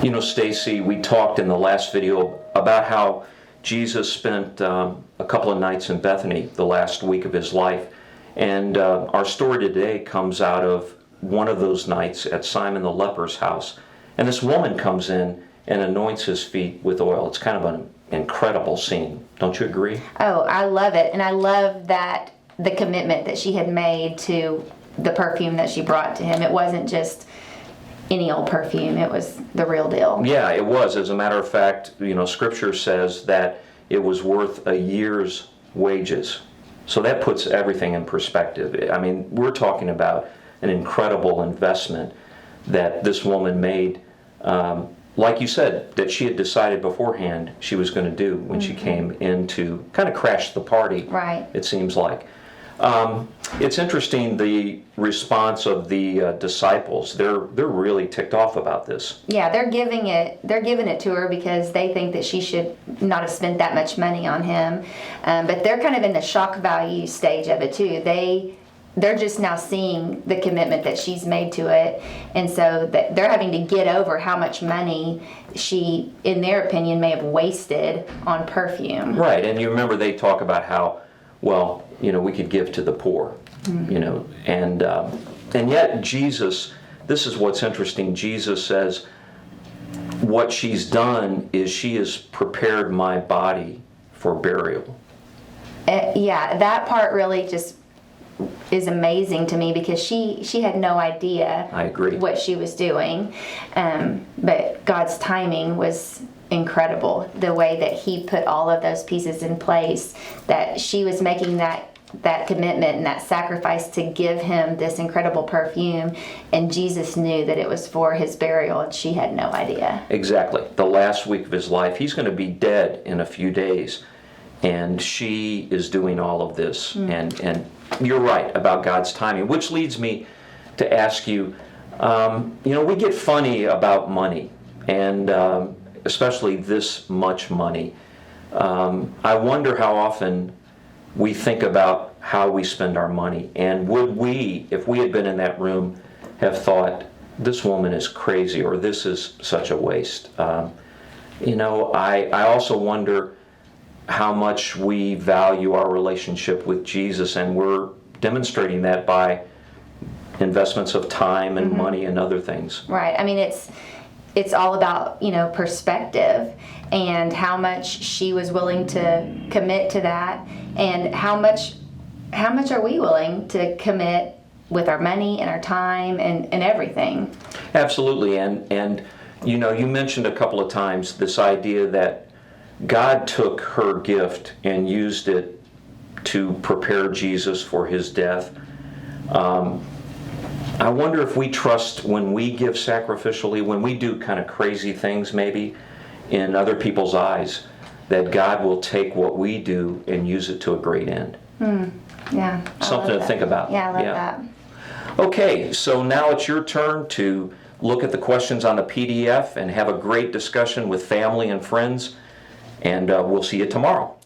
You know, Stacy, we talked in the last video about how Jesus spent a couple of nights in Bethany the last week of his life. And our story today comes out of one of those nights at Simon the leper's house. And this woman comes in and anoints his feet with oil. It's kind of an incredible scene. Don't you agree? Oh, I love it. And I love that the commitment that she had made to the perfume that she brought to him. It wasn't just any old perfume. It was the real deal. Yeah, it was. As a matter of fact, you know, Scripture says that it was worth a year's wages. So that puts everything in perspective. I mean, we're talking about an incredible investment that this woman made, like you said, that she had decided beforehand she was going to do when she came in to kind of crash the party, Right. it seems like. It's interesting, the response of the disciples. They're really ticked off about this. Yeah, they're giving it to her because they think that she should not have spent that much money on him. But they're kind of in the shock value stage of it too. They're just now seeing the commitment that she's made to it, and so they're having to get over how much money she, in their opinion, may have wasted on perfume. Right, and you remember they talk about how, well, you know, we could give to the poor, you know, and yet Jesus, this is what's interesting, Jesus says, what she's done is she has prepared my body for burial. Yeah, that part really just is amazing to me because she had no idea I agree. what she was doing, but God's timing was incredible. The way that he put all of those pieces in place, that she was making that commitment and that sacrifice to give him this incredible perfume, and Jesus knew that it was for his burial and she had no idea. Exactly. The last week of his life, he's going to be dead in a few days, and she is doing all of this. And you're right about God's timing, which leads me to ask you, you know, we get funny about money, and especially this much money. I wonder how often we think about how we spend our money, and would we, if we had been in that room, have thought, this woman is crazy, or this is such a waste. You know, I also wonder how much we value our relationship with Jesus, and we're demonstrating that by investments of time and money and other things. Right. I mean, it's all about, you know, perspective and how much she was willing to commit to that, and how much are we willing to commit with our money and our time and everything. Absolutely. And you know, you mentioned a couple of times this idea that God took her gift and used it to prepare Jesus for his death. I wonder if we trust when we give sacrificially, when we do kind of crazy things maybe in other people's eyes, that God will take what we do and use it to a great end. Yeah. Something to think about. Yeah, I love that. Okay, so now it's your turn to look at the questions on the PDF and have a great discussion with family and friends, and we'll see you tomorrow.